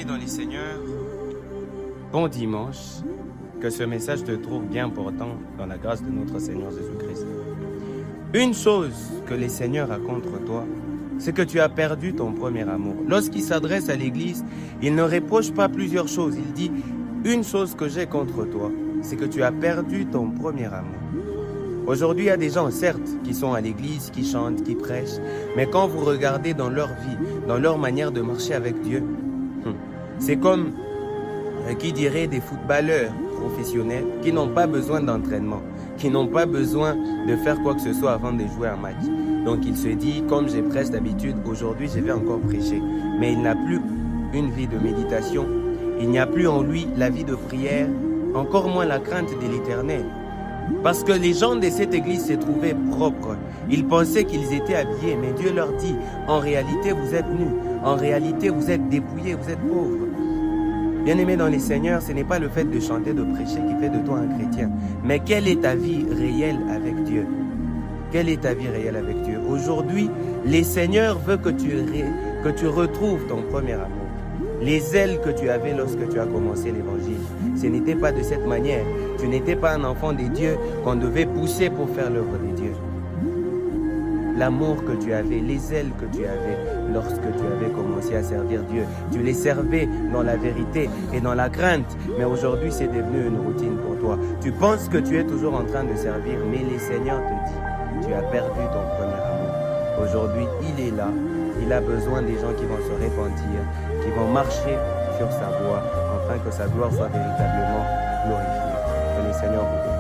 Bien-aimé dans les seigneurs, bon dimanche, que ce message te trouve bien portant dans la grâce de notre Seigneur Jésus-Christ. Une chose que les seigneurs a contre toi, c'est que tu as perdu ton premier amour. Lorsqu'il s'adresse à l'église, il ne reproche pas plusieurs choses. Il dit, une chose que j'ai contre toi, c'est que tu as perdu ton premier amour. Aujourd'hui, il y a des gens, certes, qui sont à l'église, qui chantent, qui prêchent, mais quand vous regardez dans leur vie, dans leur manière de marcher avec Dieu, c'est comme, qui dirait, des footballeurs professionnels qui n'ont pas besoin d'entraînement, qui n'ont pas besoin de faire quoi que ce soit avant de jouer un match. Donc il se dit, comme je prêche d'habitude, aujourd'hui je vais encore prêcher. Mais il n'a plus une vie de méditation, il n'y a plus en lui la vie de prière, encore moins la crainte de l'Éternel. Parce que les gens de cette église se trouvaient propres. Ils pensaient qu'ils étaient habillés, mais Dieu leur dit, en réalité vous êtes nus, en réalité vous êtes dépouillés, vous êtes pauvres. Bien-aimé dans les seigneurs, ce n'est pas le fait de chanter, de prêcher qui fait de toi un chrétien. Mais quelle est ta vie réelle avec Dieu? Quelle est ta vie réelle avec Dieu? Aujourd'hui, les seigneurs veulent que tu retrouves ton premier amour. Les ailes que tu avais lorsque tu as commencé l'évangile, ce n'était pas de cette manière. Tu n'étais pas un enfant de Dieu qu'on devait pousser pour faire l'œuvre de Dieu. L'amour que tu avais, les ailes que tu avais lorsque tu avais commencé à servir Dieu, tu les servais dans la vérité et dans la crainte, mais aujourd'hui c'est devenu une routine pour toi. Tu penses que tu es toujours en train de servir, mais le Seigneur te dit, tu as perdu ton premier amour. Aujourd'hui, il est là, il a besoin des gens qui vont se repentir, qui vont marcher sur sa voie, afin que sa gloire soit véritablement glorifiée. Que le Seigneur vous bénisse.